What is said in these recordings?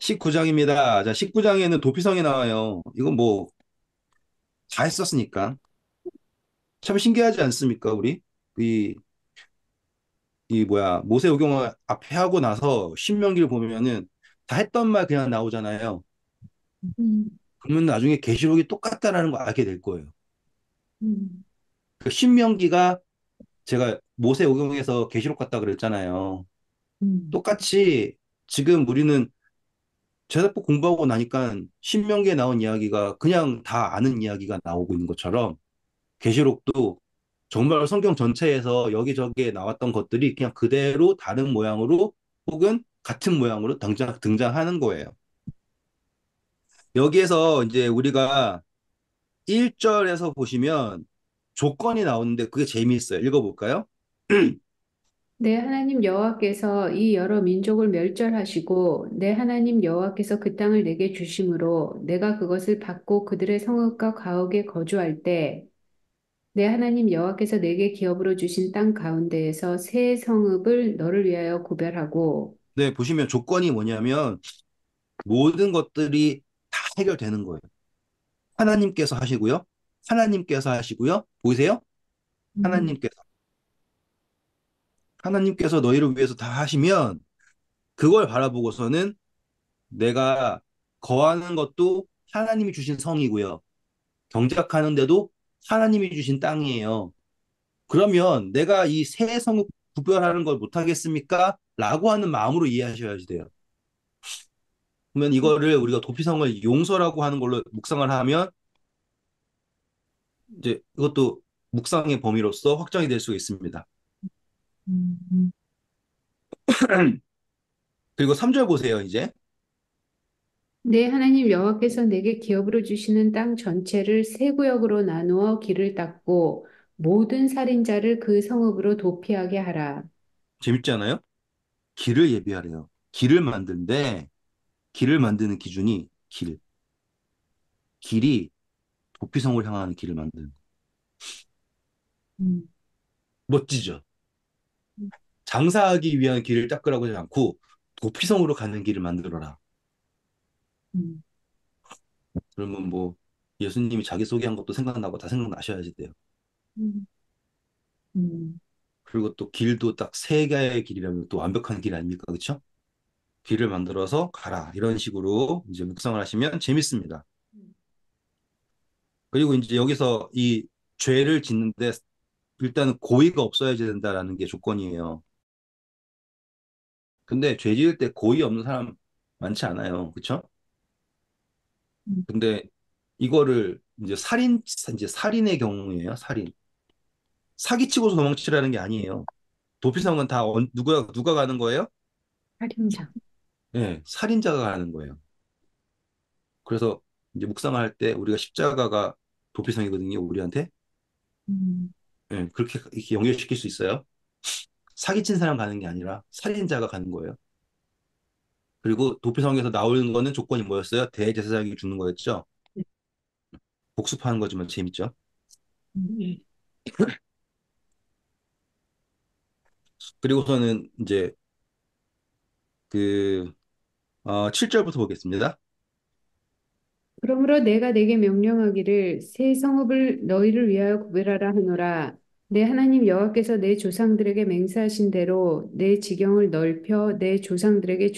19장입니다. 자, 19장에는 도피성이 나와요. 이건 뭐 다 했었으니까. 참 신기하지 않습니까, 우리? 이, 이 뭐야, 모세오경을 앞에 하고 나서 신명기를 보면은 다 했던 말 그냥 나오잖아요. 음, 그러면 나중에 계시록이 똑같다라는 거 알게 될 거예요. 음, 그 신명기가 제가 모세오경에서 계시록 같다 그랬잖아요. 음, 똑같이 지금 우리는 제사법 공부하고 나니까 신명기에 나온 이야기가 그냥 다 아는 이야기가 나오고 있는 것처럼 계시록도 정말 성경 전체에서 여기저기에 나왔던 것들이 그냥 그대로 다른 모양으로 혹은 같은 모양으로 등장하는 거예요. 여기에서 이제 우리가 1절에서 보시면 조건이 나오는데 그게 재미있어요. 읽어볼까요? 내 하나님 여호와께서 이 여러 민족을 멸절하시고 내 하나님 여호와께서 그 땅을 내게 주심으로 내가 그것을 받고 그들의 성읍과 가옥에 거주할 때 내 하나님 여호와께서 내게 기업으로 주신 땅 가운데에서 새 성읍을 너를 위하여 구별하고 네, 보시면 조건이 뭐냐면 모든 것들이 다 해결되는 거예요. 하나님께서 하시고요. 하나님께서 하시고요. 보이세요? 음, 하나님께서. 하나님께서 너희를 위해서 다 하시면 그걸 바라보고서는 내가 거하는 것도 하나님이 주신 성이고요. 경작하는데도 하나님이 주신 땅이에요. 그러면 내가 이 세 성을 구별하는 걸 못하겠습니까? 라고 하는 마음으로 이해하셔야 돼요. 그러면 이거를 우리가 도피성을 용서라고 하는 걸로 묵상을 하면 이제 이것도 묵상의 범위로서 확정이 될 수 있습니다. 음. 그리고 3절 보세요, 이제. 내 하나님 여호와께서 내게 기업으로 주시는 땅 전체를 세 구역으로 나누어 길을 닦고 모든 살인자를 그 성읍으로 도피하게 하라. 재밌지 않아요? 길을 예비하래요. 길을 만드는데 길을 만드는 기준이 길이 도피성을 향하는 길을 만드는 거. 음, 멋지죠? 장사하기 위한 길을 닦으라고 하지 않고 도피성으로 가는 길을 만들어라. 음, 그러면 뭐 예수님이 자기소개한 것도 생각나고 다 생각나셔야지 돼요. 음, 음, 그리고 또 길도 딱 세 개의 길이라면 또 완벽한 길 아닙니까? 그렇죠? 길을 만들어서 가라. 이런 식으로 이제 묵상을 하시면 재밌습니다. 그리고 이제 여기서 이 죄를 짓는데 일단은 고의가 없어야 된다라는 게 조건이에요. 근데 죄 지을 때 고의 없는 사람 많지 않아요. 그렇죠? 음. 근데 이거를 이제 살인의 경우에요. 살인. 사기치고서 도망치라는 게 아니에요. 도피성은 다 누가 가는 거예요? 살인자. 네, 살인자가 가는 거예요. 그래서 이제 묵상할 때 우리가 십자가가 도피성이거든요, 우리한테. 음, 네, 그렇게 이렇게 연결시킬 수 있어요. 사기친 사람 가는 게 아니라 살인자가 가는 거예요. 그리고 도피성에서 나오는 거는 조건이 뭐였어요? 대제사장이 죽는 거였죠. 복습하는 거지만 재밌죠. 음. 그리고서는 이제 그 7절부터 보겠습니다. 그러므로 내가 내게 명령하기를 새 성읍을 너희를 위하여 구별하라 하노라. 내 하나님 여호와께서 내 조상들에게 맹세하신 대로 내 지경을 넓혀 내 조상들에게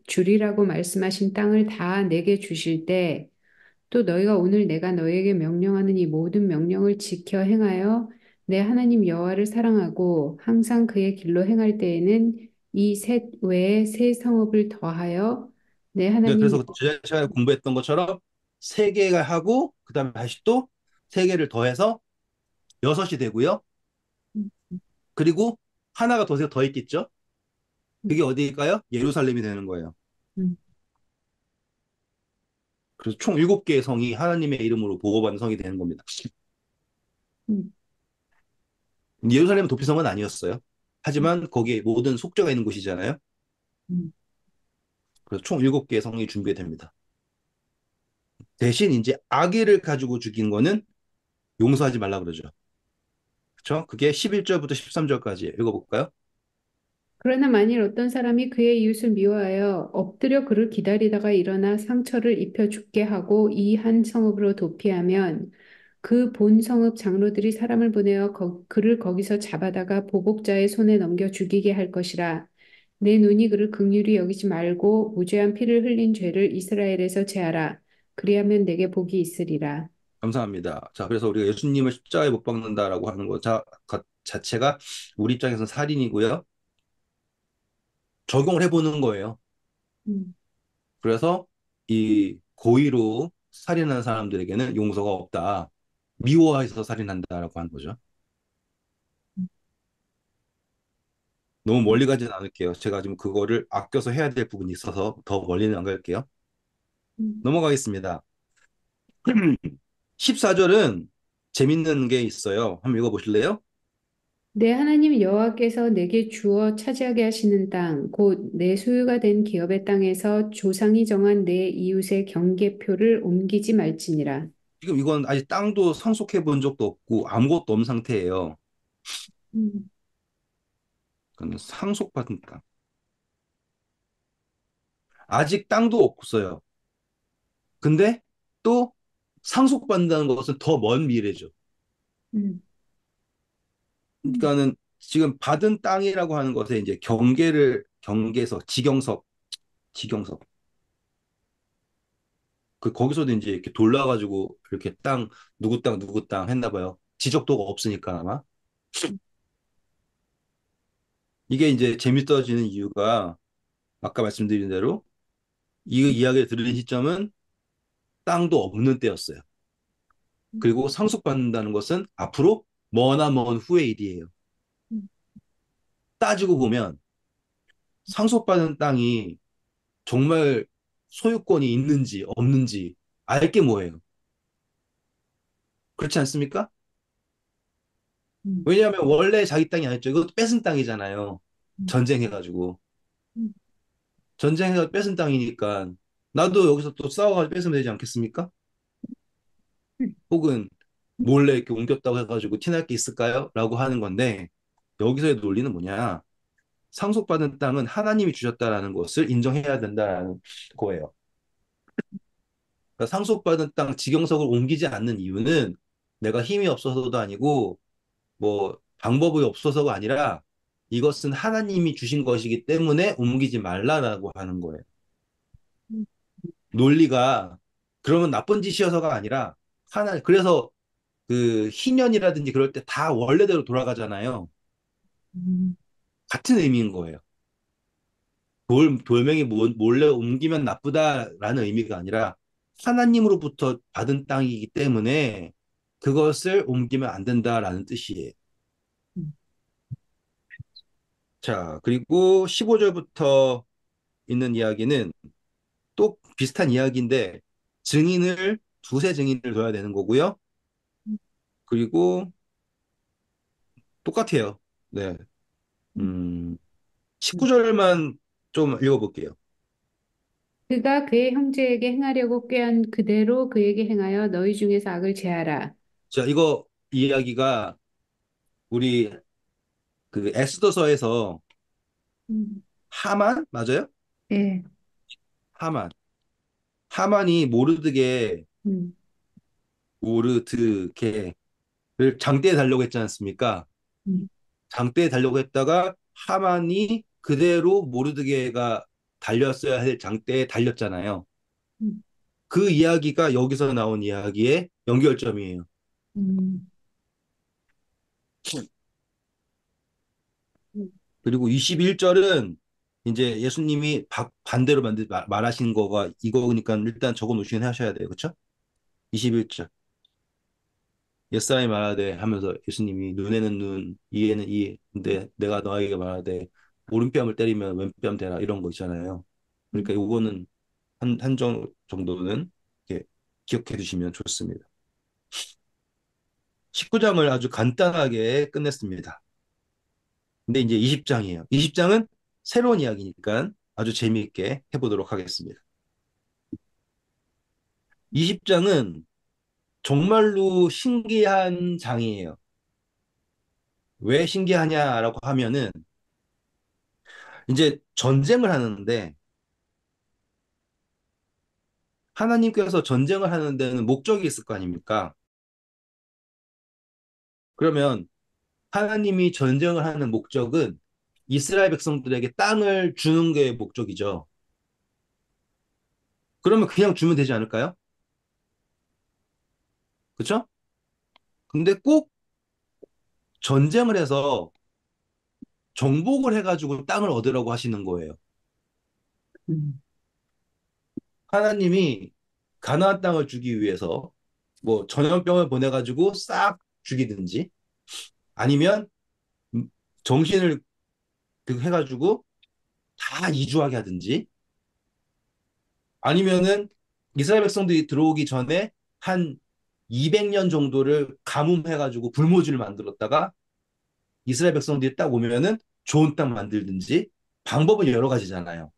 주리라고 말씀하신 땅을 다 내게 주실 때 또 너희가 오늘 내가 너희에게 명령하는 이 모든 명령을 지켜 행하여 내 하나님 여호와를 사랑하고 항상 그의 길로 행할 때에는 이 셋 외에 새 성읍을 더하여 내 네, 하나님 그래서 지난 시간에 공부했던 것처럼 세 개가 하고 그다음에 다시 또 세 개를 더해서 여섯이 되고요. 그리고 하나가 더 있겠죠. 그게 어디일까요? 예루살렘이 되는 거예요. 그래서 총 7개의 성이 하나님의 이름으로 보고받는 성이 되는 겁니다. 예루살렘은 도피성은 아니었어요. 하지만 거기에 모든 속죄가 있는 곳이잖아요. 그래서 총 7개의 성이 준비됩니다. 대신 이제 아기를 가지고 죽인 거는 용서하지 말라 그러죠. 그렇죠? 그게 11절부터 13절까지 읽어볼까요? 그러나 만일 어떤 사람이 그의 이웃을 미워하여 엎드려 그를 기다리다가 일어나 상처를 입혀 죽게 하고 이 한 성읍으로 도피하면 그 본 성읍 장로들이 사람을 보내어 그를 거기서 잡아다가 보복자의 손에 넘겨 죽이게 할 것이라. 내 눈이 그를 긍휼히 여기지 말고 무죄한 피를 흘린 죄를 이스라엘에서 제하라. 그리하면 내게 복이 있으리라. 감사합니다. 자, 그래서 우리가 예수님을 십자가에 못 박는다라고 하는 것 자체가 우리 입장에서는 살인이고요. 적용을 해보는 거예요. 음, 그래서 이 고의로 살인하는 사람들에게는 용서가 없다. 미워해서 살인한다라고 하는 거죠. 너무 멀리 가진 않을게요. 제가 지금 그거를 아껴서 해야 될 부분이 있어서 더 멀리는 안 갈게요. 음. 넘어가겠습니다. 14절은 재밌는 게 있어요. 한번 읽어보실래요? 내 하나님 여호와께서 내게 주어 차지하게 하시는 땅, 곧 내 소유가 된 기업의 땅에서 조상이 정한 내 이웃의 경계표를 옮기지 말지니라. 지금 이건 아직 땅도 상속해 본 적도 없고 아무것도 없는 상태예요. 음, 그러니까 상속받은 땅. 아직 땅도 없어요. 근데 또 상속받는다는 것은 더 먼 미래죠. 음, 음, 그러니까는 지금 받은 땅이라고 하는 것에 이제 경계석, 지경석. 그 거기서도 이제 이렇게 돌려가지고 이렇게 누구 땅 했나 봐요. 지적도가 없으니까 아마. 이게 이제 재밌어지는 이유가 아까 말씀드린 대로 이 이야기를 들은 시점은 땅도 없는 때였어요. 그리고 상속받는다는 것은 앞으로 머나먼 후의 일이에요. 음, 따지고 보면 상속받은 땅이 정말 소유권이 있는지 없는지 알게 뭐예요. 그렇지 않습니까? 음, 왜냐하면 원래 자기 땅이 아니죠. 이것도 뺏은 땅이잖아요. 전쟁해가지고. 음, 전쟁해서 뺏은 땅이니까 나도 여기서 또 싸워가지고 뺏으면 되지 않겠습니까? 혹은 몰래 이렇게 옮겼다고 해가지고 티날 게 있을까요? 라고 하는 건데 여기서의 논리는 뭐냐? 상속받은 땅은 하나님이 주셨다라는 것을 인정해야 된다라는 거예요. 그러니까 상속받은 땅 지경석을 옮기지 않는 이유는 내가 힘이 없어서도 아니고 뭐 방법이 없어서가 아니라 이것은 하나님이 주신 것이기 때문에 옮기지 말라라고 하는 거예요. 음, 논리가 그러면 나쁜 짓이어서가 아니라 그래서 그 희년이라든지 그럴 때 다 원래대로 돌아가잖아요. 음, 같은 의미인 거예요. 돌멩이 몰래 옮기면 나쁘다라는 의미가 아니라 하나님으로부터 받은 땅이기 때문에 그것을 옮기면 안 된다라는 뜻이에요. 음. 자, 그리고 15절부터 있는 이야기는 또 비슷한 이야기인데 두세 증인을 둬야 되는 거고요. 그리고 똑같아요. 네. 음. 음, 19절만 좀 읽어볼게요. 그가 그의 형제에게 행하려고 꾀한 그대로 그에게 행하여 너희 중에서 악을 제하라. 자, 이거 이야기가 우리 그 에스더서에서 음, 하만 맞아요? 예, 하만. 하만이 음, 모르드게를 장대에 달려고 했지 않습니까? 음, 장대에 달려고 했다가 하만이 그대로 모르드게가 달렸어야 할 장대에 달렸잖아요. 음, 그 이야기가 여기서 나온 이야기의 연결점이에요. 음, 음. 그리고 21절은 이제 예수님이 반대로 말하신 거가 이거니까 일단 적어 놓으시긴 하셔야 돼요. 그렇죠? 21절. 옛사람이 말하되 하면서 예수님이 눈에는 눈, 이에는 이. 근데 내가 너에게 말하되 오른뺨을 때리면 왼뺨 대라 이런 거 있잖아요. 그러니까 요거는 한 정도는 이렇게 기억해 두시면 좋습니다. 19장을 아주 간단하게 끝냈습니다. 근데 이제 20장이에요. 20장은 새로운 이야기니까 아주 재미있게 해보도록 하겠습니다. 20장은 정말로 신기한 장이에요. 왜 신기하냐라고 하면은 이제 전쟁을 하는데 하나님께서 전쟁을 하는 데는 목적이 있을 거 아닙니까? 그러면 하나님이 전쟁을 하는 목적은 이스라엘 백성들에게 땅을 주는 게 목적이죠. 그러면 그냥 주면 되지 않을까요? 그렇죠? 근데 꼭 전쟁을 해서 정복을 해가지고 땅을 얻으라고 하시는 거예요. 음, 하나님이 가나안 땅을 주기 위해서 뭐 전염병을 보내가지고 싹 죽이든지 아니면 정신을 해가지고 다 이주하게 하든지 아니면은 이스라엘 백성들이 들어오기 전에 한 200년 정도를 가뭄해가지고 불모지를 만들었다가 이스라엘 백성들이 딱 오면은 좋은 땅 만들든지 방법은 여러 가지잖아요.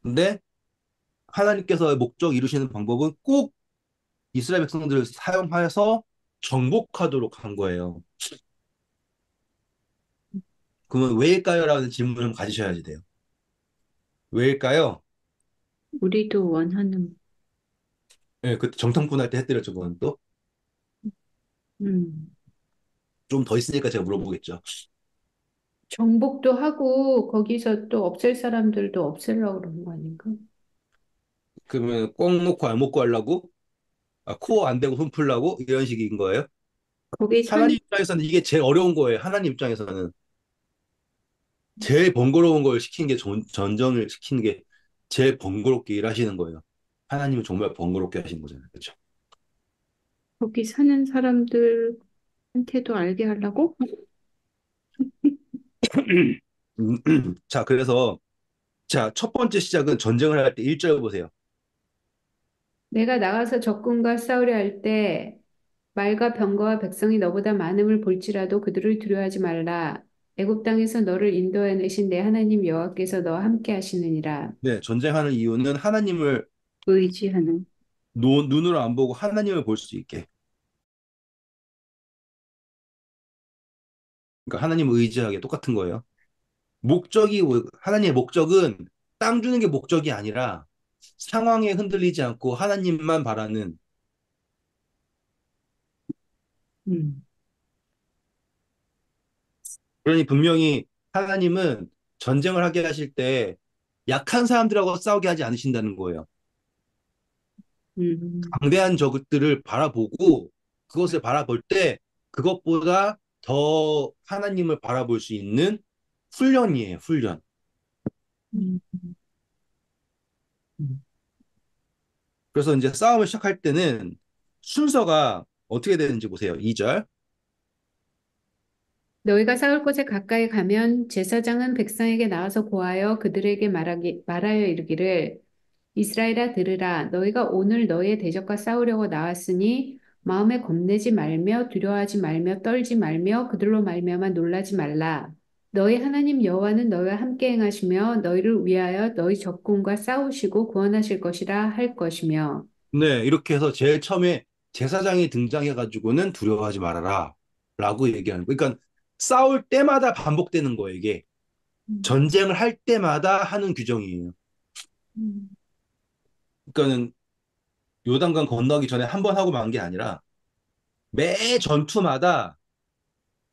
근데 하나님께서 목적 이루시는 방법은 꼭 이스라엘 백성들을 사용하여서 정복하도록 한 거예요. 그러면 왜일까요? 라는 질문을 가지셔야지 돼요. 왜일까요? 우리도 원하는, 예, 그때 정탐꾼 할 때 했더랬죠, 그건 또. 음, 좀 더 있으니까 제가 물어보겠죠. 정복도 하고 거기서 또 없앨 사람들도 없애려고 그러는 거 아닌가? 그러면 꼭 놓고 안 먹고 하려고? 아, 코어 안 대고 손 풀라고? 이런 식인 거예요? 거기 산, 하나님 입장에서는 이게 제일 어려운 거예요. 하나님 입장에서는. 제일 번거로운 걸 시키는 게 전쟁을 시키는 게 제일 번거롭게 일하시는 거예요. 하나님은 정말 번거롭게 하신 거잖아요. 그렇죠? 거기 사는 사람들한테도 알게 하려고? 자, 그래서 자, 첫 번째 시작은 전쟁을 할 때 1절 보세요. 내가 나가서 적군과 싸우려 할 때 말과 병거와 백성이 너보다 많음을 볼지라도 그들을 두려워하지 말라. 애굽 땅에서 너를 인도해 내신 내 하나님 여호와께서 너와 함께 하시느니라. 네, 전쟁하는 이유는 하나님을 의지하는. 눈으로 안 보고 하나님을 볼 수 있게. 그러니까 하나님을 의지하게 똑같은 거예요. 하나님의 목적은 땅 주는 게 목적이 아니라 상황에 흔들리지 않고 하나님만 바라는 음, 그러니 분명히 하나님은 전쟁을 하게 하실 때 약한 사람들하고 싸우게 하지 않으신다는 거예요. 음, 강대한 적들을 바라보고 그것을 바라볼 때 그것보다 더 하나님을 바라볼 수 있는 훈련이에요, 훈련. 음, 음. 그래서 이제 싸움을 시작할 때는 순서가 어떻게 되는지 보세요. 2절. 너희가 싸울 곳에 가까이 가면 제사장은 백성에게 나와서 고하여 그들에게 말하여 이르기를 이스라엘아 들으라 너희가 오늘 너희의 대적과 싸우려고 나왔으니 마음에 겁내지 말며 두려워하지 말며 떨지 말며 그들로 말미암아 놀라지 말라 너희 하나님 여호와는 너희와 함께 행하시며 너희를 위하여 너희 적군과 싸우시고 구원하실 것이라 할 것이며 네, 이렇게 해서 제일 처음에 제사장이 등장해가지고는 두려워하지 말아라. 라고 얘기하는 거예요. 그러니까 싸울 때마다 반복되는 거예요, 이게. 음, 전쟁을 할 때마다 하는 규정이에요. 음, 그러니까는 요단강 건너기 전에 한 번 하고 만 게 아니라 매 전투마다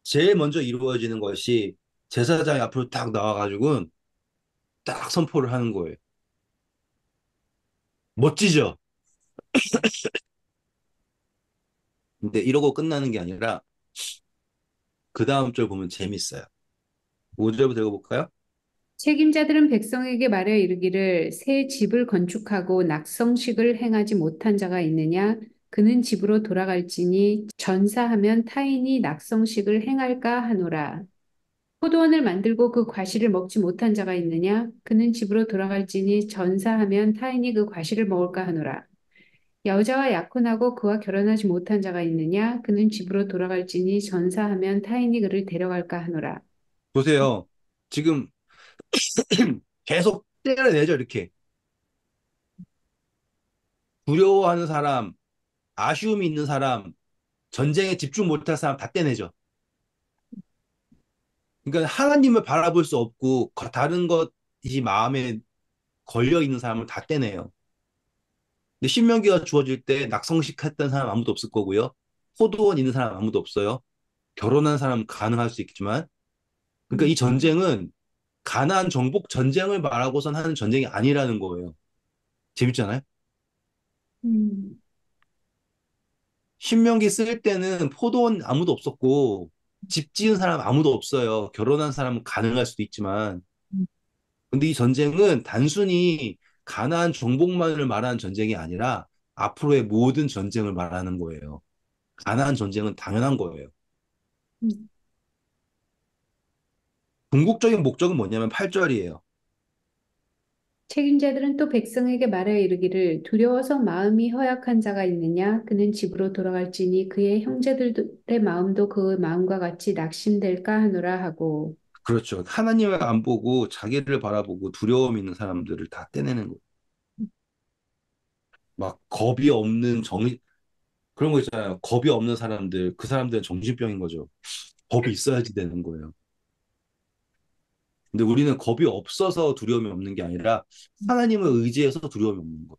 제일 먼저 이루어지는 것이 제사장이 앞으로 딱 나와가지고 딱 선포를 하는 거예요. 멋지죠? 근데 이러고 끝나는 게 아니라 그 다음 절 보면 재밌어요. 5절부터 읽어볼까요? 책임자들은 백성에게 말하여 이르기를 새 집을 건축하고 낙성식을 행하지 못한 자가 있느냐? 그는 집으로 돌아갈지니 전사하면 타인이 낙성식을 행할까 하노라. 포도원을 만들고 그 과실을 먹지 못한 자가 있느냐? 그는 집으로 돌아갈지니 전사하면 타인이 그 과실을 먹을까 하노라. 여자와 약혼하고 그와 결혼하지 못한 자가 있느냐? 그는 집으로 돌아갈지니 전사하면 타인이 그를 데려갈까 하노라. 보세요. 지금 계속 때려내죠, 이렇게. 두려워하는 사람, 아쉬움이 있는 사람, 전쟁에 집중 못할 사람 다 떼내죠. 그러니까 하나님을 바라볼 수 없고 다른 것이 마음에 걸려 있는 사람을 다 떼내요. 근데 신명기가 주어질 때 낙성식 했던 사람 아무도 없을 거고요. 호두원 있는 사람 아무도 없어요. 결혼한 사람 가능할 수 있겠지만, 그러니까 이 음, 전쟁은 가나안 정복 전쟁을 말하고선 하는 전쟁이 아니라는 거예요. 재밌잖아요. 음, 신명기 쓸 때는 포도원 아무도 없었고 집 지은 사람 아무도 없어요. 결혼한 사람은 가능할 수도 있지만, 근데 이 전쟁은 단순히 가나안 정복만을 말하는 전쟁이 아니라 앞으로의 모든 전쟁을 말하는 거예요. 가나안 전쟁은 당연한 거예요. 음. 궁극적인 목적은 뭐냐면 8절이에요. 책임자들은 또 백성에게 말하여 이르기를 두려워서 마음이 허약한 자가 있느냐 그는 집으로 돌아갈지니 그의 형제들의 마음도 그 마음과 같이 낙심될까 하노라 하고. 그렇죠. 하나님을 안 보고 자기를 바라보고 두려움 있는 사람들을 다 떼내는 거예요. 막 겁이 없는 그런 거 있잖아요. 겁이 없는 사람들, 그 사람들은 정신병인 거죠. 겁이 있어야지 되는 거예요. 근데 우리는 겁이 없어서 두려움이 없는 게 아니라 하나님을 의지해서 두려움이 없는 거예요.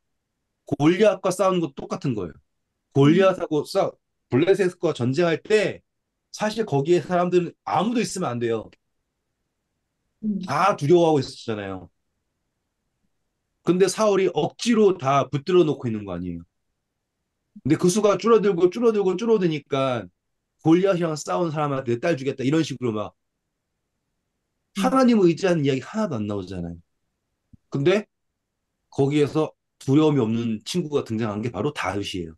골리앗과 싸우는 것도 똑같은 거예요. 음, 골리앗하고 블레셋과 전쟁할 때 사실 거기에 사람들은 아무도 있으면 안 돼요. 음, 다 두려워하고 있었잖아요. 근데 사울이 억지로 다 붙들어 놓고 있는 거 아니에요. 근데 그 수가 줄어들고 줄어들고 줄어드니까 골리앗이랑 싸운 사람한테 내 딸 주겠다 이런 식으로 막 음, 하나님을 의지하는 이야기 하나도 안 나오잖아요. 근데 거기에서 두려움이 없는 친구가 등장한 게 바로 다윗이에요.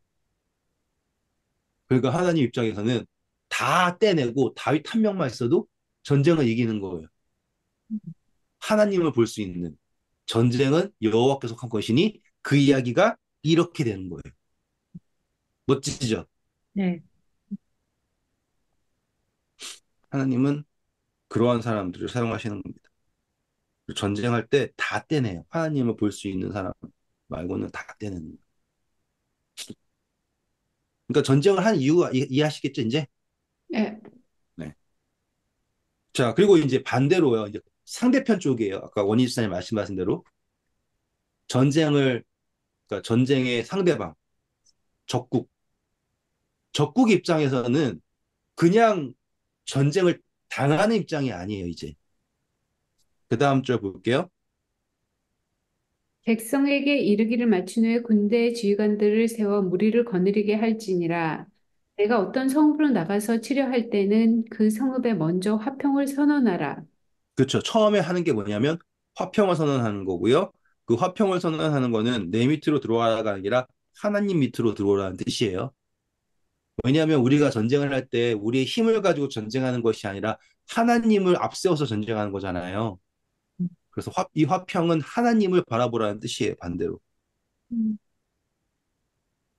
그러니까 하나님 입장에서는 다 떼내고 다윗 한 명만 있어도 전쟁을 이기는 거예요. 하나님을 볼 수 있는 전쟁은 여호와께서 한 것이니 그 이야기가 이렇게 되는 거예요. 멋지죠? 네. 하나님은 그러한 사람들을 사용하시는 겁니다. 전쟁할 때 다 떼내요. 하나님을 볼 수 있는 사람 말고는 다 떼내는 거예요. 그러니까 전쟁을 하는 이유가 이해하시겠죠, 이제? 예, 네. 자, 그리고 이제 반대로요. 이제 상대편 쪽이에요. 아까 원희 집사님 말씀하신 대로 전쟁을 그러니까 전쟁의 상대방, 적국. 적국 입장에서는 그냥 전쟁을 당하는 입장이 아니에요, 이제. 그 다음 절 볼게요. 백성에게 이르기를 마친 후에 군대의 지휘관들을 세워 무리를 거느리게 할지니라. 내가 어떤 성읍으로 나가서 치려할 때는 그 성읍에 먼저 화평을 선언하라. 그렇죠. 처음에 하는 게 뭐냐면 화평을 선언하는 거고요. 그 화평을 선언하는 거는 내 밑으로 들어와가 아니라 하나님 밑으로 들어오라는 뜻이에요. 왜냐하면 우리가 전쟁을 할 때 우리의 힘을 가지고 전쟁하는 것이 아니라 하나님을 앞세워서 전쟁하는 거잖아요. 그래서 이 화평은 하나님을 바라보라는 뜻이에요, 반대로. 음.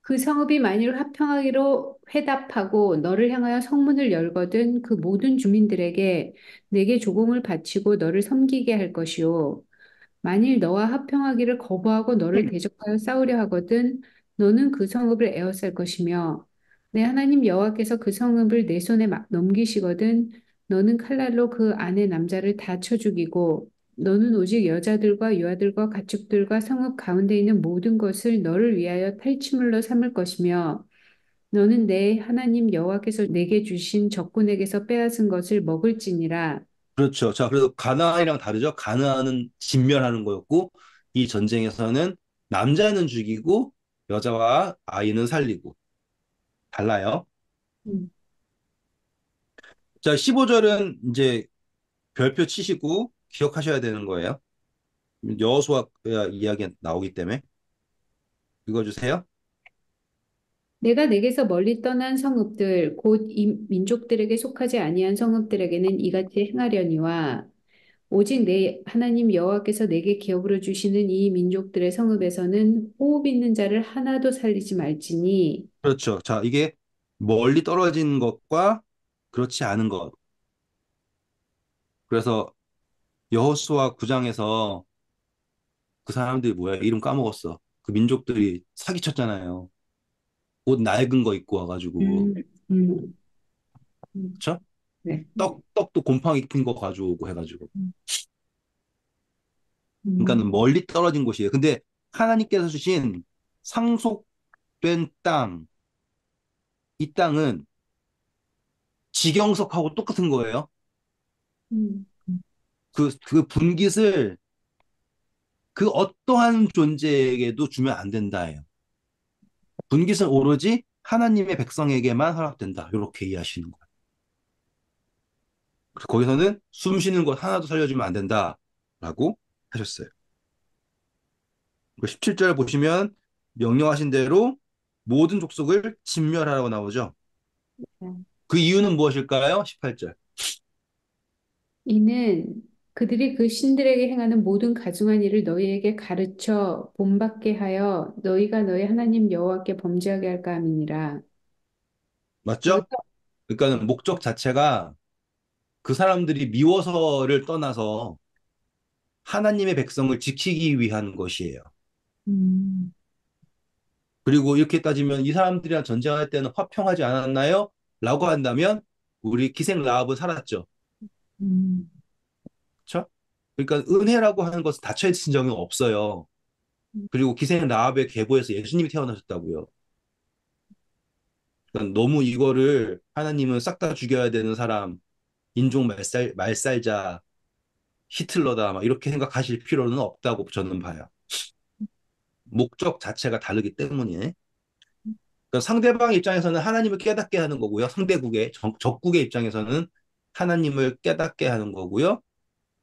그 성읍이 만일 화평하기로 회답하고 너를 향하여 성문을 열거든 그 모든 주민들에게 내게 조공을 바치고 너를 섬기게 할 것이요. 만일 너와 합평하기를 거부하고 너를 대적하여 싸우려 하거든 너는 그 성읍을 에워쌀 것이며 내 하나님 여호와께서 그 성읍을 내 손에 넘기시거든 너는 칼날로 그 안에 남자를 다 쳐 죽이고 너는 오직 여자들과 유아들과 가축들과 성읍 가운데 있는 모든 것을 너를 위하여 탈취물로 삼을 것이며 너는 내 하나님 여호와께서 내게 주신 적군에게서 빼앗은 것을 먹을지니라. 그렇죠. 자, 그래서 가나안이랑 다르죠. 가나안은 진멸하는 거였고, 이 전쟁에서는 남자는 죽이고, 여자와 아이는 살리고. 달라요. 음. 자, 15절은 이제 별표 치시고 기억하셔야 되는 거예요. 여호수아 이야기 나오기 때문에. 읽어주세요. 내가 내게서 멀리 떠난 성읍들 곧 이 민족들에게 속하지 아니한 성읍들에게는 이같이 행하려니와 오직 내 하나님 여호와께서 내게 기업으로 주시는 이 민족들의 성읍에서는 호흡 있는 자를 하나도 살리지 말지니. 그렇죠. 자, 이게 멀리 떨어진 것과 그렇지 않은 것. 그래서 여호수아 9장에서 그 사람들이 뭐야? 이름 까먹었어. 그 민족들이 사기쳤잖아요. 옷 낡은 거 입고 와가지고. 음, 음, 음. 그쵸? 네. 떡도 곰팡이 핀 거 가져오고 해가지고. 음. 그러니까는 음. 멀리 떨어진 곳이에요. 근데 하나님께서 주신 상속된 땅, 이 땅은 지경석하고 똑같은 거예요. 음. 그 분깃을 그 어떠한 존재에게도 주면 안 된다예요. 분깃은 오로지 하나님의 백성에게만 허락된다. 이렇게 이해하시는 거예요. 그래서 거기서는 숨 쉬는 것 하나도 살려주면 안 된다라고 하셨어요. 17절 보시면 명령하신 대로 모든 족속을 진멸하라고 나오죠. 그 이유는 무엇일까요? 18절. 이는 그들이 그 신들에게 행하는 모든 가증한 일을 너희에게 가르쳐 본받게 하여 너희가 너희 하나님 여호와께 범죄하게 할까 함이니라. 맞죠? 여기서 그러니까는 목적 자체가 그 사람들이 미워서를 떠나서 하나님의 백성을 지키기 위한 것이에요. 음. 그리고 이렇게 따지면 이 사람들이랑 전쟁할 때는 화평하지 않았나요? 라고 한다면 우리 기생 라합은 살았죠. 음. 그렇죠? 그러니까 은혜라고 하는 것은 닫혀있은 적이 없어요. 그리고 기생 라합의 계보에서 예수님이 태어나셨다고요. 그러니까 너무 이거를 하나님은 싹 다 죽여야 되는 사람, 인종 말살자, 히틀러다 막 이렇게 생각하실 필요는 없다고 저는 봐요. 목적 자체가 다르기 때문이네. 그러니까 상대방 입장에서는 하나님을 깨닫게 하는 거고요. 상대국의 적국의 입장에서는 하나님을 깨닫게 하는 거고요.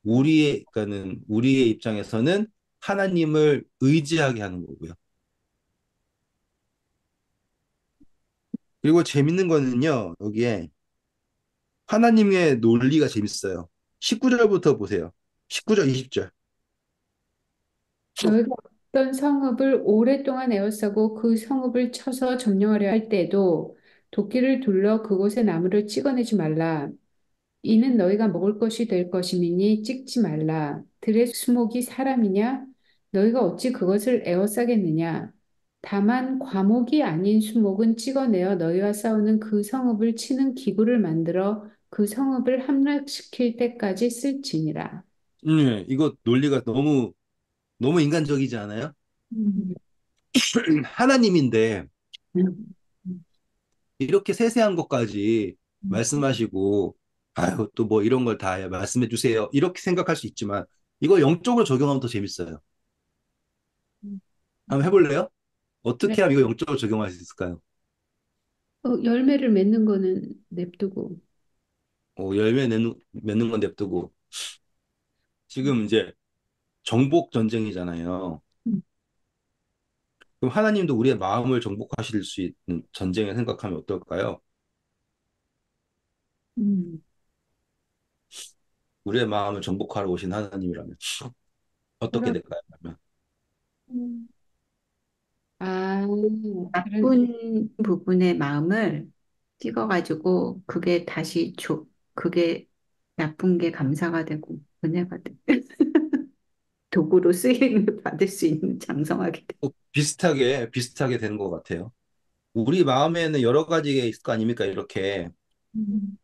그러니까는 우리의 입장에서는 하나님을 의지하게 하는 거고요. 그리고 재밌는 거는요. 여기에 하나님의 논리가 재밌어요. 19절부터 보세요. 19절, 20절. 너희가 어떤 성읍을 오랫동안 에워싸고 그 성읍을 쳐서 점령하려 할 때에도 도끼를 둘러 그곳의 나무를 찍어내지 말라. 이는 너희가 먹을 것이 될 것임이니 찍지 말라. 들의 수목이 사람이냐? 너희가 어찌 그것을 에워싸겠느냐? 다만 과목이 아닌 수목은 찍어내어 너희와 싸우는 그 성읍을 치는 기구를 만들어 그 성읍을 함락시킬 때까지 쓸지니라. 이거 논리가 너무 인간적이지 않아요? 음. 하나님인데 음. 이렇게 세세한 것까지 말씀하시고 아유 또 뭐 이런 걸 다 말씀해 주세요. 이렇게 생각할 수 있지만 이거 영적으로 적용하면 더 재밌어요. 한번 해볼래요? 네. 어떻게 하면 이거 영적으로 적용할 수 있을까요? 열매를 맺는 거는 냅두고. 맺는 건 냅두고 지금 이제 정복 전쟁이잖아요. 음. 그럼 하나님도 우리의 마음을 정복하실 수 있는 전쟁을 생각하면 어떨까요? 음. 우리의 마음을 정복하러 오신 하나님이라면 어떻게 그럼, 될까요? 그러면 음. 아, 그런, 나쁜 부분의 마음을 찍어가지고 그게 나쁜 게 감사가 되고 은혜가 돼. 도구로 쓰임을 받을 수 있는 장성하게 돼. 비슷하게 되는 것 같아요. 우리 마음에는 여러 가지가 있을 거 아닙니까? 이렇게 음.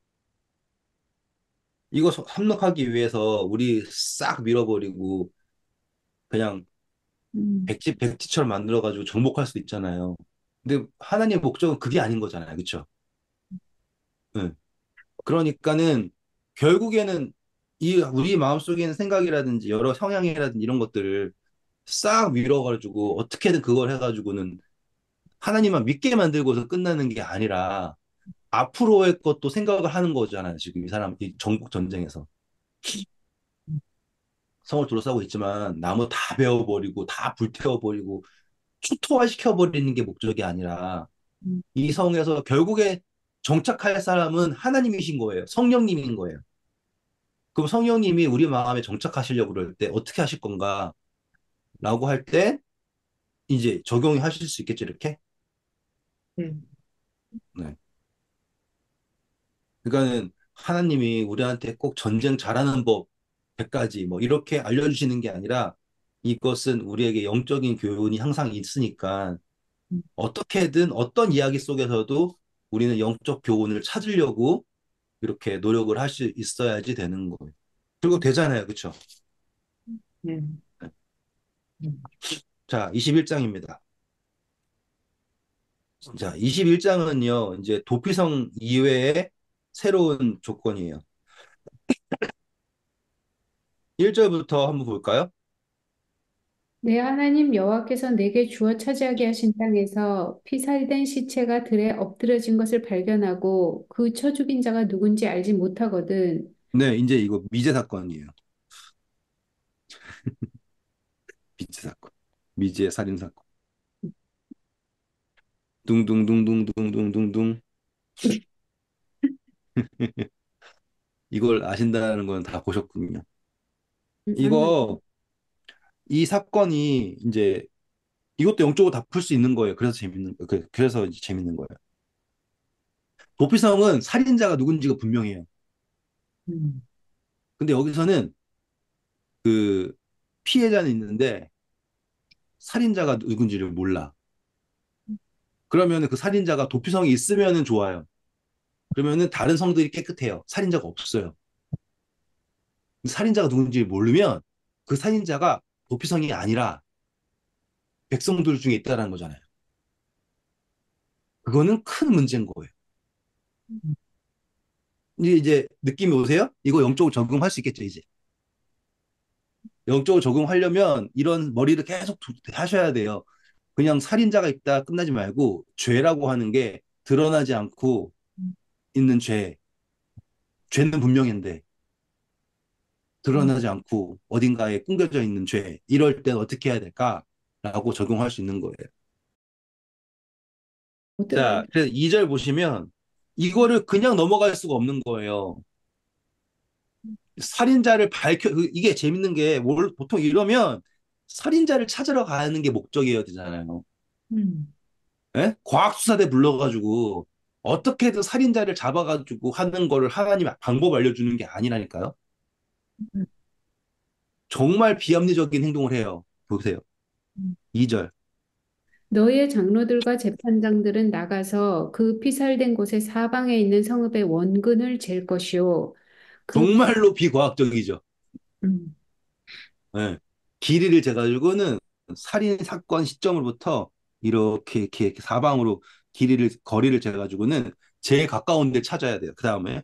이거 합력하기 위해서 우리 싹 밀어버리고 그냥 음. 백지처럼 만들어가지고 정복할 수 있잖아요. 근데 하나님의 목적은 그게 아닌 거잖아요. 그렇죠? 네. 그러니까는 결국에는 이 우리 마음속에 있는 생각이라든지 여러 성향이라든지 이런 것들을 싹 밀어가지고 어떻게든 그걸 해가지고는 하나님만 믿게 만들고서 끝나는 게 아니라 앞으로의 것도 생각을 하는 거잖아요. 지금 이 정복 전쟁에서. 성을 둘러싸고 있지만 나무 다 베어버리고 다 불태워버리고 초토화시켜버리는 게 목적이 아니라 음. 이 성에서 결국에 정착할 사람은 하나님이신 거예요. 성령님인 거예요. 그럼 성령님이 우리 마음에 정착하시려고 그럴 때 어떻게 하실 건가? 라고 할 때 이제 적용이 하실 수 있겠죠, 이렇게? 네. 네. 그러니까는 하나님이 우리한테 꼭 전쟁 잘하는 법 100가지 뭐 이렇게 알려주시는 게 아니라 이것은 우리에게 영적인 교훈이 항상 있으니까 어떻게든 어떤 이야기 속에서도 우리는 영적 교훈을 찾으려고 이렇게 노력을 할 수 있어야지 되는 거예요. 그리고 되잖아요. 그쵸? 네. 음. 자, 21장입니다. 자, 21장은요, 이제 도피성 이외의 새로운 조건이에요. 1절부터 한번 볼까요? 내 하나님 여호와께서 내게 주어 차지하게 하신 땅에서 피살된 시체가 들에 엎드려진 것을 발견하고 그 쳐 죽인 자가 누군지 알지 못하거든. 네, 이제 이거 미제 사건이에요. 미제 사건. 미제 살인 사건. 둥둥둥둥둥둥둥둥. 이걸 아신다는 건 다 보셨군요. 한번 이거, 이 사건이 이제 이것도 영적으로 다 풀 수 있는 거예요. 그래서 재밌는, 그래서 이제 재밌는 거예요. 도피성은 살인자가 누군지가 분명해요. 음. 근데 여기서는 그 피해자는 있는데 살인자가 누군지를 몰라. 그러면 그 살인자가 도피성이 있으면은 좋아요. 그러면은 다른 성들이 깨끗해요. 살인자가 없어요. 살인자가 누군지 모르면 그 살인자가 도피성이 아니라 백성들 중에 있다는 거잖아요. 그거는 큰 문제인 거예요. 이제 느낌이 오세요? 이거 영적으로 적용할 수 있겠죠, 이제. 영적으로 적용하려면 이런 머리를 계속 하셔야 돼요. 그냥 살인자가 있다 끝나지 말고 죄라고 하는 게 드러나지 않고 있는 죄, 죄는 분명한데 음. 드러나지 않고 어딘가에 숨겨져 있는 죄, 이럴 땐 어떻게 해야 될까라고 적용할 수 있는 거예요. 자, 어떤 그래서 2절 보시면 이거를 그냥 넘어갈 수가 없는 거예요. 살인자를 이게 재밌는 게 보통 이러면 살인자를 찾으러 가는 게 목적이어야 되잖아요. 음. 예? 과학수사대 불러가지고 어떻게든 살인자를 잡아가지고 하는 거를 하나님 방법 알려주는 게 아니라니까요. 음. 정말 비합리적인 행동을 해요. 보세요. 음. 2절. 너희의 장로들과 재판장들은 나가서 그 피살된 곳의 사방에 있는 성읍의 원근을 잴 것이요. 그 정말로 비과학적이죠. 음. 예. 길이를 재가지고는 살인 사건 시점으로부터 이렇게 사방으로 거리를 재가지고는 제일 가까운 데 찾아야 돼요. 그 다음에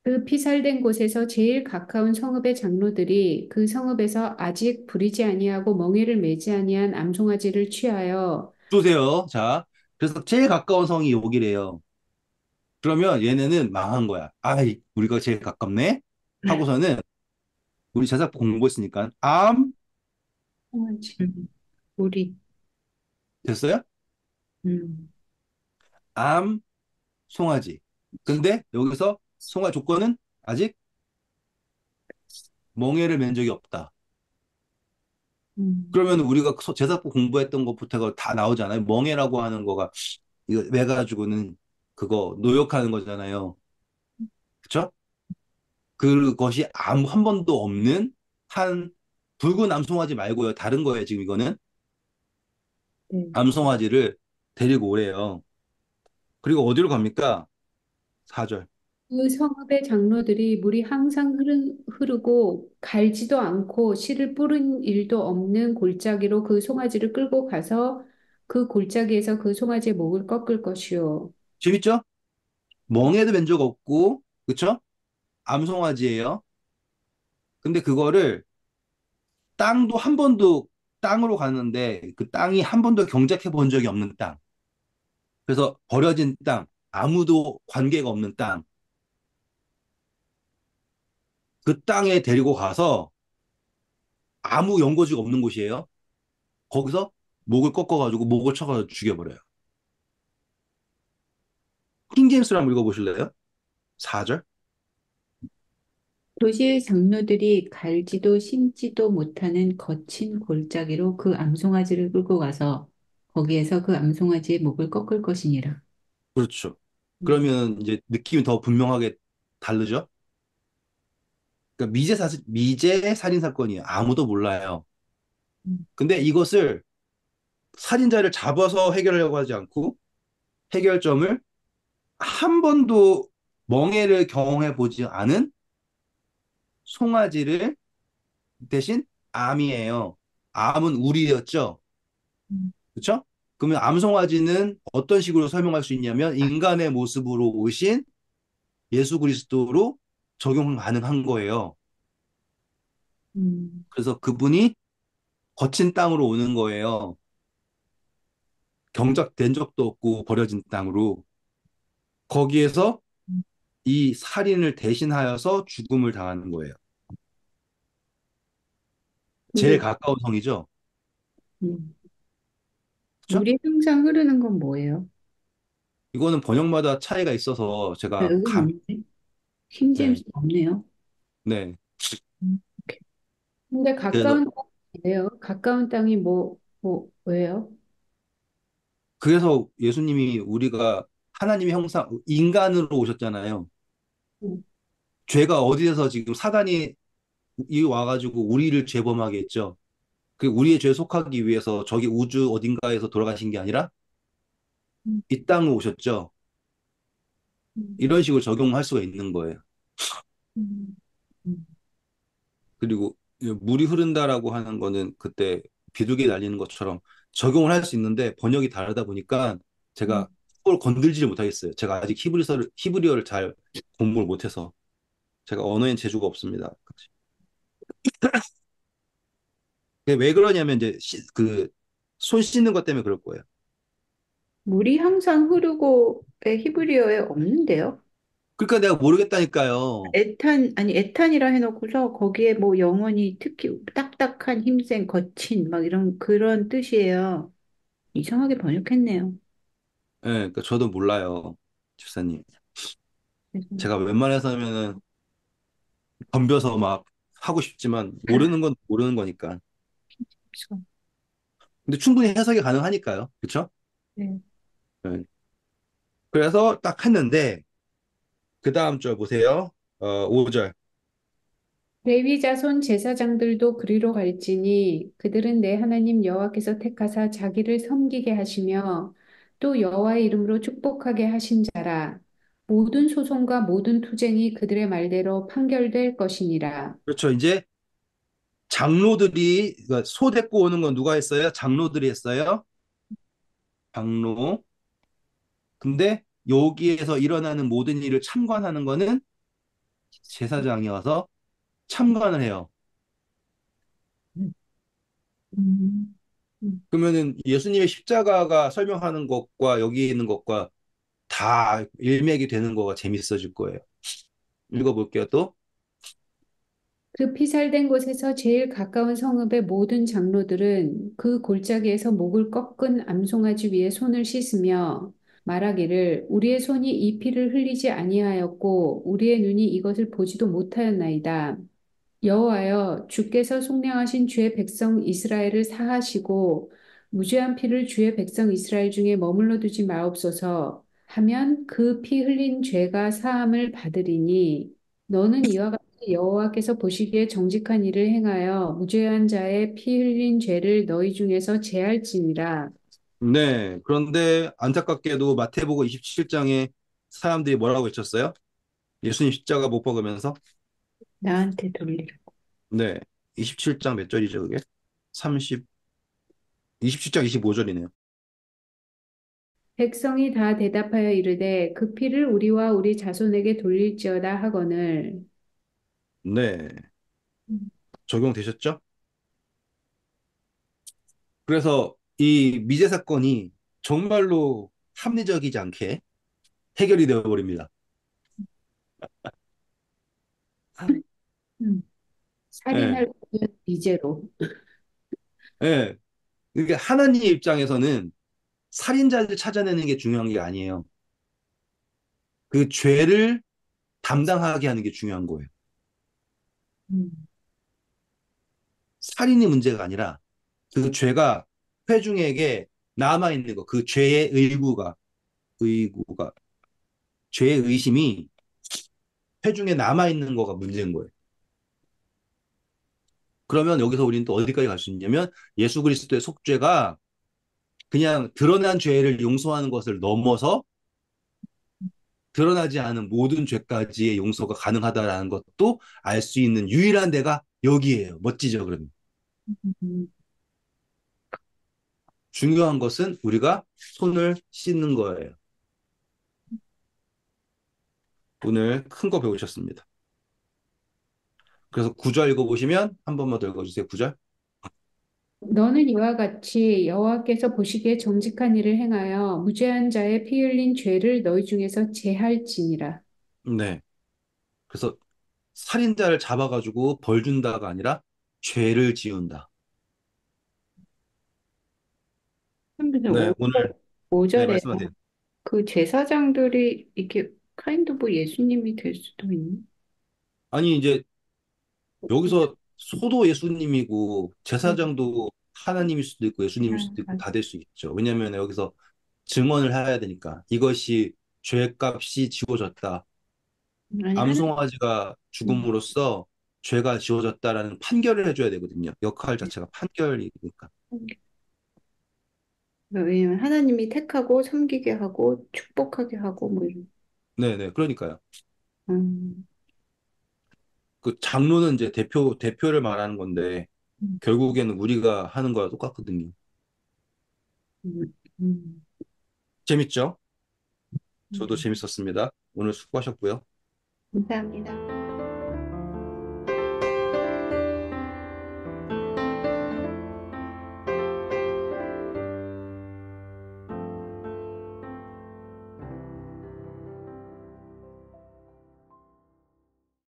그 피살된 곳에서 제일 가까운 성읍의 장로들이 그 성읍에서 아직 부리지 아니하고 멍에를 매지 아니한 암송아지를 취하여 쏘세요. 자, 그래서 제일 가까운 성이 여기래요. 그러면 얘네는 망한 거야. 아, 우리가 제일 가깝네? 하고서는 우리 제작부 공부했으니까 송아지. 우리 됐어요? 음. 암 송아지. 근데 여기서 송아 조건은 아직 멍에를 맨 적이 없다. 음. 그러면 우리가 제사법 공부했던 것부터가 다 나오잖아요. 멍해라고 하는 거가 이거 매가지고는 그거 노역하는 거잖아요. 그쵸? 그것이 아무 한 번도 없는 한 붉은 암송아지 말고요. 다른 거예요. 지금 이거는 네. 암송아지를 데리고 오래요. 그리고 어디로 갑니까? 4절. 그 성읍의 장로들이 물이 항상 흐르고 갈지도 않고 씨를 뿌린 일도 없는 골짜기로 그 송아지를 끌고 가서 그 골짜기에서 그 송아지의 목을 꺾을 것이요. 재밌죠? 멍에도 맨 적 없고, 그쵸? 암송아지예요. 근데 그거를 땅도 한 번도 땅으로 갔는데 그 땅이 한 번도 경작해 본 적이 없는 땅. 그래서 버려진 땅, 아무도 관계가 없는 땅. 그 땅에 데리고 가서 아무 연고지가 없는 곳이에요. 거기서 목을 꺾어가지고 목을 쳐가지고 죽여버려요. 킹제임스를 한번 읽어보실래요? 4절. 도시의 장로들이 갈지도 심지도 못하는 거친 골짜기로 그 암송아지를 끌고 가서 거기에서 그 암송아지의 목을 꺾을 것이니라. 그렇죠. 음. 그러면 이제 느낌이 더 분명하게 다르죠? 그러니까 미제 살인 사건이에요. 아무도 몰라요. 음. 근데 이것을 살인자를 잡아서 해결하려고 하지 않고 해결점을 한 번도 멍에를 경험해 보지 않은 송아지를 대신 암이에요. 암은 우리였죠. 음, 그렇죠? 그러면 암송아지는 어떤 식으로 설명할 수 있냐면 인간의 모습으로 오신 예수 그리스도로 적용 가능한 거예요. 음, 그래서 그분이 거친 땅으로 오는 거예요. 경작된 적도 없고 버려진 땅으로. 거기에서 이 살인을 대신하여서 죽음을 당하는 거예요. 제일 근데 가까운 성이죠. 음, 그렇죠? 물이 항상 흐르는 건 뭐예요? 이거는 번역마다 차이가 있어서 아, 제가 여긴 없네. 킹 네, 제임스 없네요. 네. 오케이. 근데 그래서 가까운 땅이 왜요? 가까운 땅이 왜요? 예수님이 우리가 하나님의 형상, 인간으로 오셨잖아요. 음, 죄가 어디에서 지금 사단이 이 와가지고 우리를 죄범하게 했죠. 그 우리의 죄 속하기 위해서 저기 우주 어딘가에서 돌아가신 게 아니라 음, 이 땅으로 오셨죠. 음, 이런 식으로 적용할 수가 있는 거예요. 음, 음, 그리고 물이 흐른다라고 하는 거는 그때 비둘기 날리는 것처럼 적용을 할 수 있는데 번역이 다르다 보니까 음. 제가 그걸 건들지를 못하겠어요. 제가 아직 히브리어를 잘 공부를 못해서 제가 언어엔 재주가 없습니다. 왜 그러냐면 이제 손 씻는 것 때문에 그럴 거예요. 물이 항상 흐르고의 히브리어에 없는데요? 그러니까 내가 모르겠다니까요. 아니, 에탄이라 해놓고서 거기에 뭐 영원히 특히 딱딱한 힘센 거친 막 이런 그런 뜻이에요. 이상하게 번역했네요. 예, 그러니까 저도 몰라요, 집사님. 그래서 제가 웬만해서면은 덤벼서 막 하고 싶지만 모르는 건 모르는 거니까. 근데 충분히 해석이 가능하니까요. 그렇죠? 네. 그래서 딱 했는데 그 다음 절 보세요. 5절. 레위 자손 제사장들도 그리로 갈지니 그들은 내 하나님 여호와께서 택하사 자기를 섬기게 하시며 또 여호와의 이름으로 축복하게 하신 자라. 모든 소송과 모든 투쟁이 그들의 말대로 판결될 것이니라. 그렇죠. 이제 장로들이 그러니까 소 데리고 오는 건 누가 했어요? 장로들이 했어요. 장로. 근데 여기에서 일어나는 모든 일을 참관하는 거는 제사장이 와서 참관을 해요. 음, 음, 그러면은 예수님의 십자가가 설명하는 것과 여기 있는 것과 다 일맥이 되는 거가 재밌어질 거예요. 읽어볼게요, 또. 그 피살된 곳에서 제일 가까운 성읍의 모든 장로들은 그 골짜기에서 목을 꺾은 암송아지 위에 손을 씻으며 말하기를 우리의 손이 이 피를 흘리지 아니하였고 우리의 눈이 이것을 보지도 못하였나이다. 여호와여 주께서 속량하신 주의 백성 이스라엘을 사하시고 무죄한 피를 주의 백성 이스라엘 중에 머물러 두지 마옵소서 하면 그 피 흘린 죄가 사함을 받으리니 너는 이와 같이 여호와께서 보시기에 정직한 일을 행하여 무죄한 자의 피 흘린 죄를 너희 중에서 제할지니라. 네. 그런데 안타깝게도 마태복음 27장에 사람들이 뭐라고 외쳤어요? 예수님 십자가 못 박으면서? 나한테 돌리라. 네. 27장 몇 절이죠, 그게? 30, 27장 25절이네요. 백성이 다 대답하여 이르되 그 피를 우리와 우리 자손에게 돌릴지어다 하거늘 네. 적용되셨죠? 그래서 이 미제 사건이 정말로 합리적이지 않게 해결이 되어 버립니다. 음, 예. 살인할 거면 미제로. 예. 그러니까 하나님 입장에서는 살인자를 찾아내는 게 중요한 게 아니에요. 그 죄를 담당하게 하는 게 중요한 거예요. 음, 살인이 문제가 아니라 그 죄가 회중에게 남아 있는 거, 그 죄의 의구가 죄의 의심이 회중에 남아 있는 거가 문제인 거예요. 그러면 여기서 우리는 또 어디까지 갈 수 있냐면 예수 그리스도의 속죄가 그냥 드러난 죄를 용서하는 것을 넘어서 드러나지 않은 모든 죄까지의 용서가 가능하다라는 것도 알 수 있는 유일한 데가 여기에요. 멋지죠, 그러면. 음, 중요한 것은 우리가 손을 씻는 거예요. 오늘 큰 거 배우셨습니다. 그래서 9절 읽어보시면 한 번만 더 읽어주세요. 9절. 너는 이와 같이 여호와께서 보시기에 정직한 일을 행하여 무죄한 자의 피 흘린 죄를 너희 중에서 제할지니라. 네. 그래서 살인자를 잡아가지고 벌 준다가 아니라 죄를 지운다. 근데 네, 오늘, 네, 5절에 말씀하세요. 그 제사장들이 이게 카인드 오브 예수님이 될 수도 있네. 아니, 이제 여기서 소도 예수님이고 음, 제사장도 하나님일 수도 있고 예수님일 수도 있고 아, 다 될 수 있죠. 왜냐하면 여기서 증언을 해야 되니까 이것이 죄값이 지워졌다. 아니 암송아지가 음, 죽음으로써 죄가 지워졌다라는 판결을 해줘야 되거든요. 역할 자체가 판결이니까. 왜냐면 하나님이 택하고 섬기게 하고 축복하게 하고 뭐 이런. 네네. 그러니까요. 음, 그 장로는 이제 대표를 말하는 건데 음, 결국에는 우리가 하는 거와 똑같거든요. 음, 음, 재밌죠? 저도 음. 재밌었습니다. 오늘 수고하셨고요. 감사합니다.